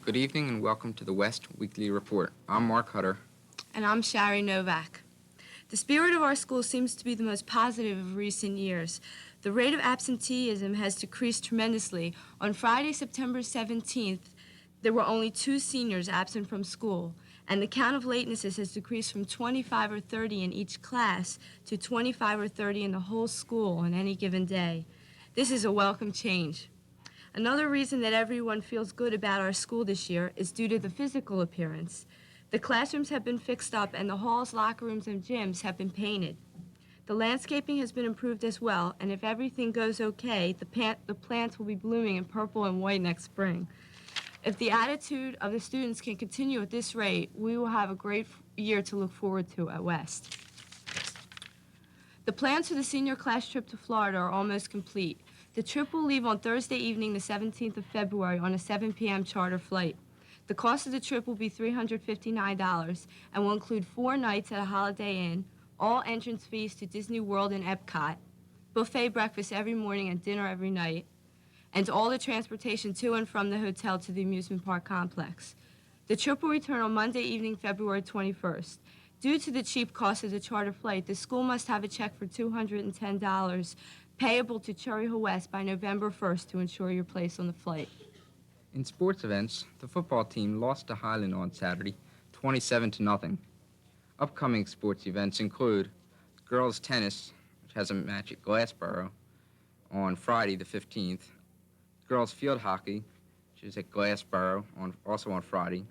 Good evening and welcome to the West Weekly Report. I'm Mark Hutter. And I'm Shari Novak. The spirit of our school seems to be the most positive of recent years. The rate of absenteeism has decreased tremendously. On Friday, September 17th, there were only 2 seniors absent from school, and the count of latenesses has decreased from 25 or 30 in each class to 25 or 30 in the whole school on any given day. This is a welcome change. Another reason that everyone feels good about our school this year is due to the physical appearance. The classrooms have been fixed up and the halls, locker rooms, and gyms have been painted. The landscaping has been improved as well, and if everything goes okay, the plants will be blooming in purple and white next spring. If the attitude of the students can continue at this rate, we will have a great year to look forward to at West. The plans for the senior class trip to Florida are almost complete. The trip will leave on Thursday evening, the 17th of February, on a 7 p.m. charter flight. The cost of the trip will be $359 and will include 4 nights at a Holiday Inn, all entrance fees to Disney World and Epcot, buffet breakfast every morning and dinner every night, and all the transportation to and from the hotel to the amusement park complex. The trip will return on Monday evening, February 21st. Due to the cheap cost of the charter flight, the school must have a check for $210 payable to Cherry Hill West by November 1st to ensure your place on the flight. In sports events, the football team lost to Highland on Saturday, 27-0. Upcoming sports events include girls tennis, which has a match at Glassboro on Friday the 15th, girls field hockey, which is at Glassboro also on Friday,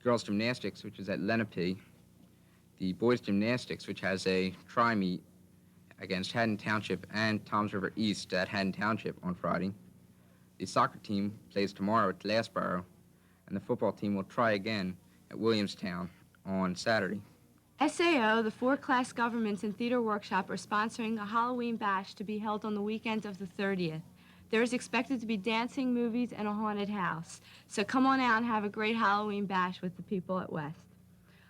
girls gymnastics, which is at Lenape, the boys gymnastics, which has a tri-meet against Haddon Township and Toms River East at Haddon Township on Friday. The soccer team plays tomorrow at Glassboro, and the football team will try again at Williamstown on Saturday. SAO, the 4 class governments and theater workshop are sponsoring a Halloween bash to be held on the weekend of the 30th. There is expected to be dancing, movies, and a haunted house. So come on out and have a great Halloween bash with the people at West.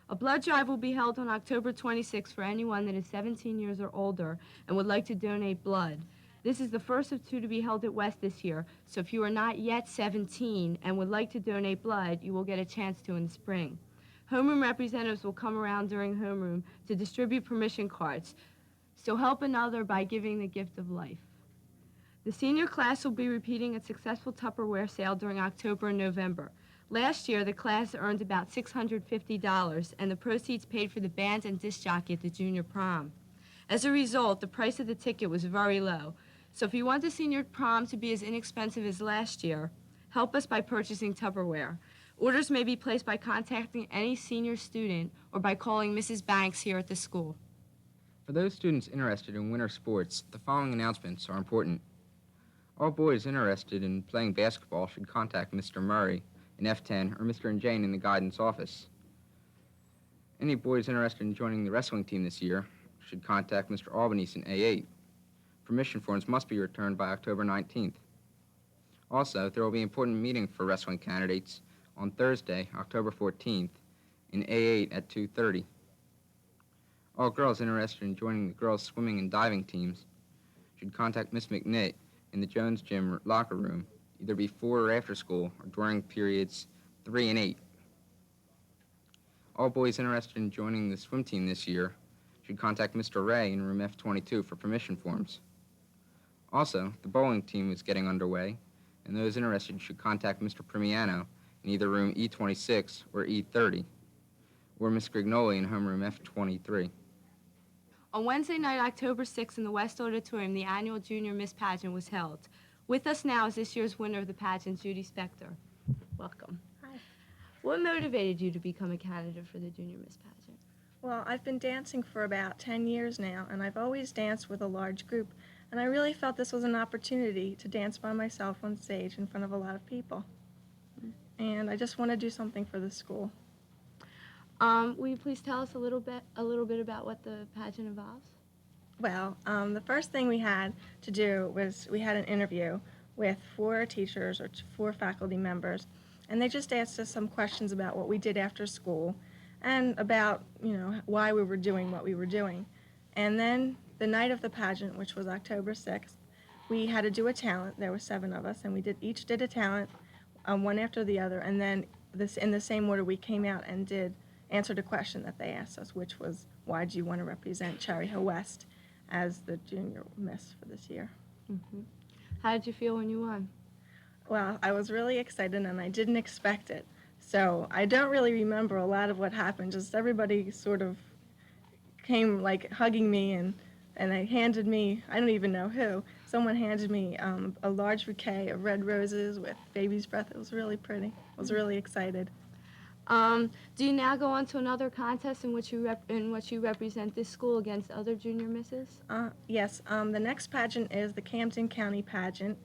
A blood drive will be held on October 26th for anyone that is 17 years or older and would like to donate blood. This is the first of 2 to be held at West this year, so if you are not yet 17 and would like to donate blood, you will get a chance to in the spring. Homeroom representatives will come around during homeroom to distribute permission cards, so help another by giving the gift of life. The senior class will be repeating a successful Tupperware sale during October and November. Last year, the class earned about $650, and the proceeds paid for the band and disc jockey at the junior prom. As a result, the price of the ticket was very low. So if you want the senior prom to be as inexpensive as last year, help us by purchasing Tupperware. Orders may be placed by contacting any senior student or by calling Mrs. Banks here at the school. For those students interested in winter sports, the following announcements are important. All boys interested in playing basketball should contact Mr. Murray in F10 or Mr. and Jane in the guidance office. Any boys interested in joining the wrestling team this year should contact Mr. Albanese in A8. Permission forms must be returned by October 19th. Also, there will be an important meeting for wrestling candidates on Thursday, October 14th in A8 at 2:30. All girls interested in joining the girls' swimming and diving teams should contact Miss McNitt in the Jones Gym locker room, either before or after school, or during periods 3 and 8. All boys interested in joining the swim team this year should contact Mr. Ray in room F22 for permission forms. Also, the bowling team is getting underway, and those interested should contact Mr. Primiano in either room E26 or E30, or Miss Grignoli in homeroom F23. On Wednesday night, October 6th, in the West Auditorium, the annual Junior Miss Pageant was held. With us now is this year's winner of the pageant, Judy Spector. Welcome. Hi. What motivated you to become a candidate for the Junior Miss Pageant? Well, I've been dancing for about 10 years now, and I've always danced with a large group, and I really felt this was an opportunity to dance by myself on stage in front of a lot of people. And I just want to do something for the school. Will you please tell us a little bit about what the pageant involves? Well, the first thing we had to do was we had an interview with 4 teachers or 4 faculty members, and they just asked us some questions about what we did after school and about, why we were doing what we were doing. And then the night of the pageant, which was October 6th, we had to do a talent. There were 7 of us, and we each did a talent one after the other, and then this in the same order we came out and did answered a question that they asked us, which was, why do you want to represent Cherry Hill West as the junior miss for this year? How did you feel when you won? Well, I was really excited, and I didn't expect it. So I don't really remember a lot of what happened. Just everybody sort of came like hugging me, and they handed me, I don't even know who, someone handed me a large bouquet of red roses with baby's breath. It was really pretty. I was really excited. Do you now go on to another contest in which you represent this school against other junior misses? Yes, the next pageant is the Camden County pageant,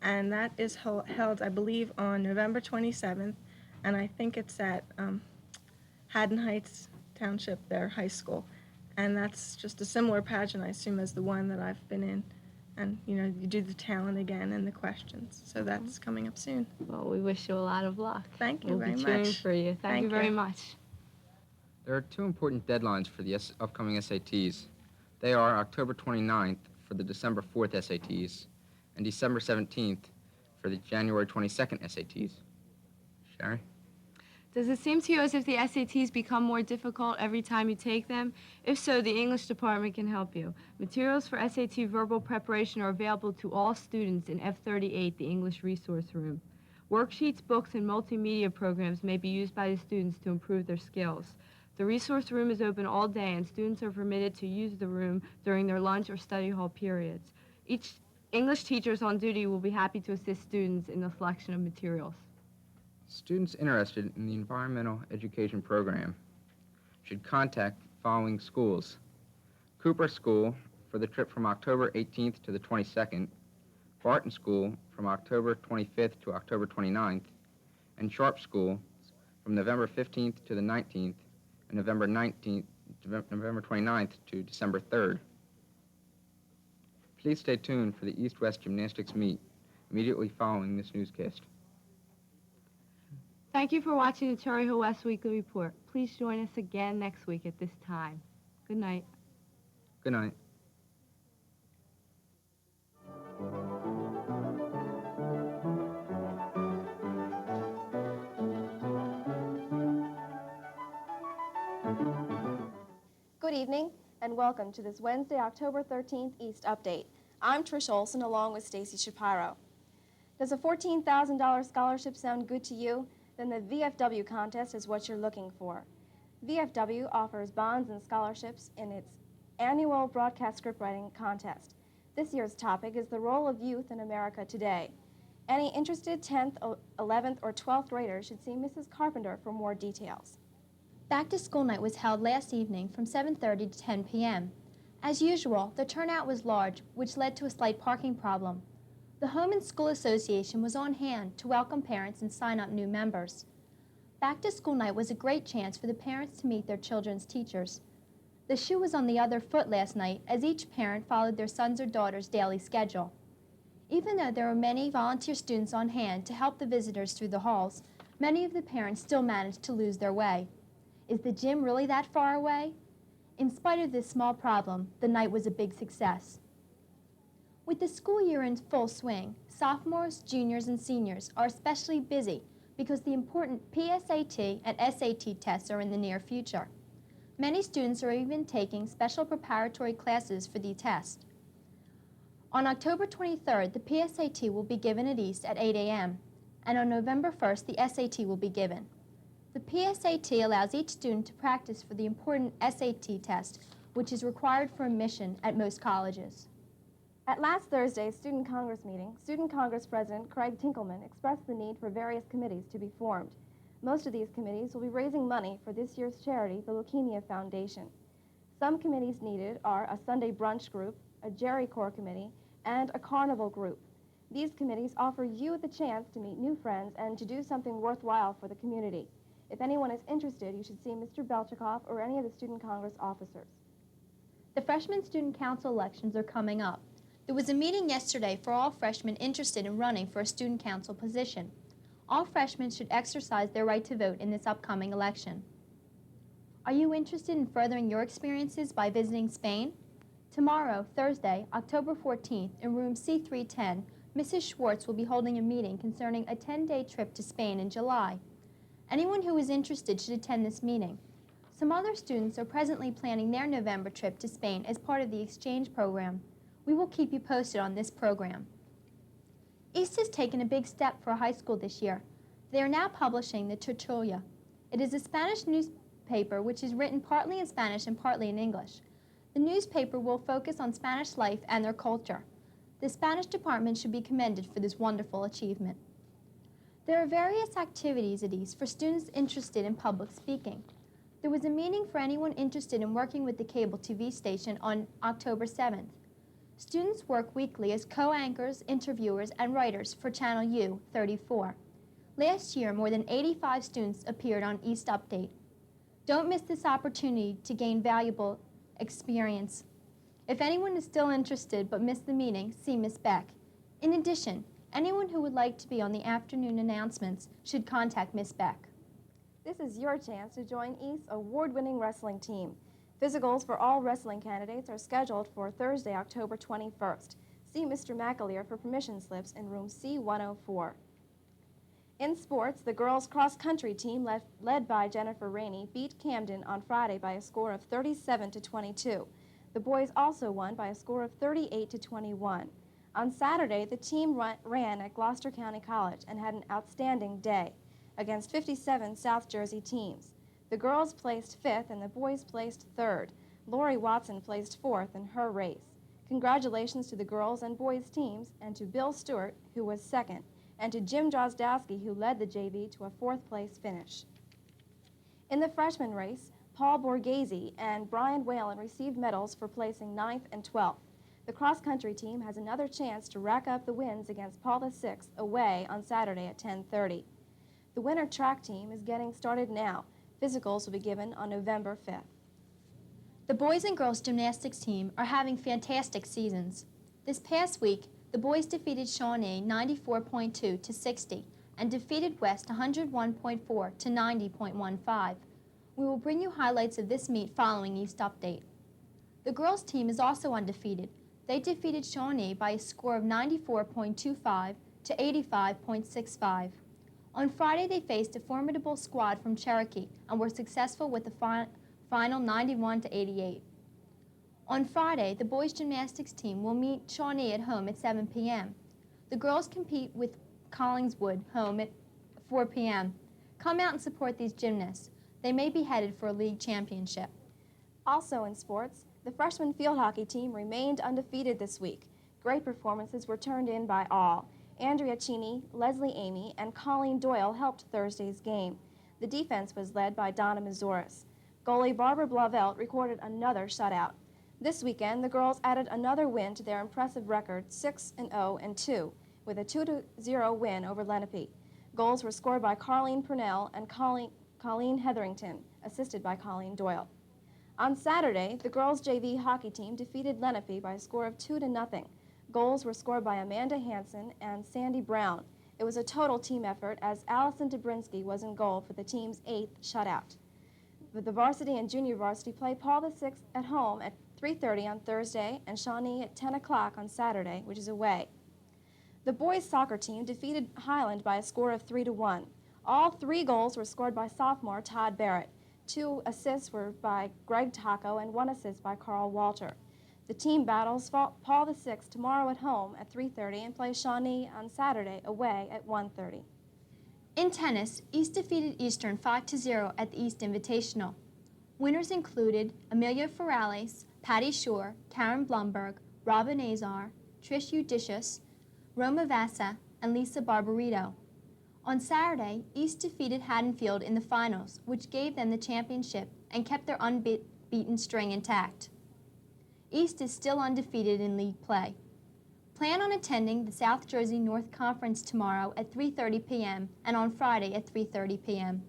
and that is held, I believe, on November 27th, and I think it's at Haddon Heights Township, their high school. And that's just a similar pageant, I assume, as the one that I've been in. And, you know, you do the talent again and the questions. So that's coming up soon. Well, we wish you a lot of luck. Thank you We'll very be cheering much. for you. Thank you very much. There are two important deadlines for the upcoming SATs. They are October 29th for the December 4th SATs and December 17th for the January 22nd SATs. Sherry? Does it seem to you as if the SATs become more difficult every time you take them? If so, the English department can help you. Materials for SAT verbal preparation are available to all students in F38, the English Resource Room. Worksheets, books, and multimedia programs may be used by the students to improve their skills. The resource room is open all day, and students are permitted to use the room during their lunch or study hall periods. Each English teachers on duty will be happy to assist students in the selection of materials. Students interested in the environmental education program should contact the following schools: Cooper School for the trip from October 18th to the 22nd, Barton School from October 25th to October 29th, and Sharp School from November 15th to the 19th, and November 29th to December 3rd. Please stay tuned for the East-West Gymnastics meet immediately following this newscast. Thank you for watching the Cherry Hill West Weekly Report. Please join us again next week at this time. Good night. Good night. Good evening and welcome to this Wednesday, October 13th East Update. I'm Trish Olson along with Stacy Shapiro. Does a $14,000 scholarship sound good to you? Then the VFW contest is what you're looking for. VFW offers bonds and scholarships in its annual broadcast scriptwriting contest. This year's topic is the role of youth in America today. Any interested 10th, 11th, or 12th graders should see Mrs. Carpenter for more details. Back to School Night was held last evening from 7:30 to 10 p.m. As usual, the turnout was large, which led to a slight parking problem. The Home and School Association was on hand to welcome parents and sign up new members. Back to School Night was a great chance for the parents to meet their children's teachers. The shoe was on the other foot last night as each parent followed their son's or daughter's daily schedule. Even though there were many volunteer students on hand to help the visitors through the halls, many of the parents still managed to lose their way. Is the gym really that far away? In spite of this small problem, the night was a big success. With the school year in full swing, sophomores, juniors, and seniors are especially busy because the important PSAT and SAT tests are in the near future. Many students are even taking special preparatory classes for the test. On October 23rd, the PSAT will be given at East at 8 a.m., and on November 1st, the SAT will be given. The PSAT allows each student to practice for the important SAT test, which is required for admission at most colleges. At last Thursday's Student Congress meeting, Student Congress President Craig Tinkelman expressed the need for various committees to be formed. Most of these committees will be raising money for this year's charity, the Leukemia Foundation. Some committees needed are a Sunday brunch group, a Jerry Corps committee, and a carnival group. These committees offer you the chance to meet new friends and to do something worthwhile for the community. If anyone is interested, you should see Mr. Belchikoff or any of the Student Congress officers. The Freshman Student Council elections are coming up. There was a meeting yesterday for all freshmen interested in running for a student council position. All freshmen should exercise their right to vote in this upcoming election. Are you interested in furthering your experiences by visiting Spain? Tomorrow, Thursday, October 14th, in room C310, Mrs. Schwartz will be holding a meeting concerning a 10-day trip to Spain in July. Anyone who is interested should attend this meeting. Some other students are presently planning their November trip to Spain as part of the exchange program. We will keep you posted on this program. East has taken a big step for high school this year. They are now publishing the Tertulia. It is a Spanish newspaper which is written partly in Spanish and partly in English. The newspaper will focus on Spanish life and their culture. The Spanish department should be commended for this wonderful achievement. There are various activities at East for students interested in public speaking. There was a meeting for anyone interested in working with the cable TV station on October 7th. Students work weekly as co-anchors, interviewers, and writers for Channel U 34. Last year, more than 85 students appeared on East Update. Don't miss this opportunity to gain valuable experience. If anyone is still interested but missed the meeting, see Miss Beck. In addition, anyone who would like to be on the afternoon announcements should contact Miss Beck. This is your chance to join East's award-winning wrestling team. Physicals for all wrestling candidates are scheduled for Thursday, October 21st. See Mr. McAleer for permission slips in room C104. In sports, the girls' cross-country team led by Jennifer Rainey beat Camden on Friday by a score of 37-22. The boys also won by a score of 38-21. On Saturday, the team ran at Gloucester County College and had an outstanding day against 57 South Jersey teams. The girls placed 5th and the boys placed 3rd. Lori Watson placed 4th in her race. Congratulations to the girls and boys teams and to Bill Stewart, who was 2nd, and to Jim Drozdowski, who led the JV to a 4th place finish. In the freshman race, Paul Borghese and Brian Whalen received medals for placing 9th and 12th. The cross-country team has another chance to rack up the wins against Paul VI away on Saturday at 10:30. The winter track team is getting started now. Physicals will be given on November 5th. The boys and girls gymnastics team are having fantastic seasons. This past week, the boys defeated Shawnee 94.2 to 60 and defeated West 101.4 to 90.15. We will bring you highlights of this meet following East Update. The girls team is also undefeated. They defeated Shawnee by a score of 94.25 to 85.65. On Friday, they faced a formidable squad from Cherokee and were successful with the final 91 to 88. On Friday, the boys gymnastics team will meet Shawnee at home at 7 p.m. The girls compete with Collingswood home at 4 p.m. Come out and support these gymnasts. They may be headed for a league championship. Also in sports, the freshman field hockey team remained undefeated this week. Great performances were turned in by all. Andrea Cheney, Leslie Amy, and Colleen Doyle helped Thursday's game. The defense was led by Donna Mazuris. Goalie Barbara Blavelt recorded another shutout. This weekend, the girls added another win to their impressive record, 6-0-2, with a 2-0 win over Lenape. Goals were scored by Carleen Purnell and Colleen Hetherington, assisted by Colleen Doyle. On Saturday, the girls' JV hockey team defeated Lenape by a score of 2-0. Goals were scored by Amanda Hansen and Sandy Brown. It was a total team effort as Allison Dobrinsky was in goal for the team's 8th shutout. The varsity and junior varsity play Paul VI at home at 3:30 on Thursday and Shawnee at 10 o'clock on Saturday, which is away. The boys' soccer team defeated Highland by a score of 3-1. All 3 goals were scored by sophomore Todd Barrett. 2 assists were by Greg Taco and 1 assist by Carl Walter. The team battles Paul VI tomorrow at home at 3:30 and plays Shawnee on Saturday away at 1:30. In tennis, East defeated Eastern 5-0 at the East Invitational. Winners included Amelia Ferrales, Patty Shore, Karen Blumberg, Robin Azar, Trish Udicious, Roma Vassa, and Lisa Barbarito. On Saturday, East defeated Haddonfield in the finals, which gave them the championship and kept their unbeaten string intact. East is still undefeated in league play. Plan on attending the South Jersey North Conference tomorrow at 3:30 p.m. and on Friday at 3:30 p.m.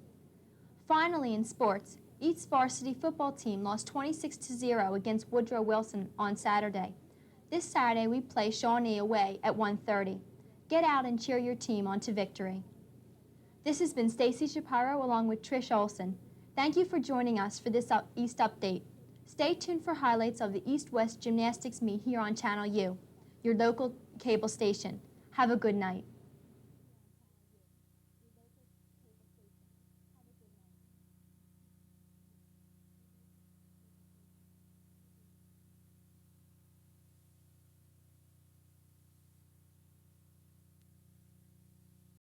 Finally, in sports, East's varsity football team lost 26-0 against Woodrow Wilson on Saturday. This Saturday, we play Shawnee away at 1:30. Get out and cheer your team on to victory. This has been Stacy Shapiro along with Trish Olson. Thank you for joining us for this East Update. Stay tuned for highlights of the East-West Gymnastics meet here on Channel U, your local cable station. Have a good night.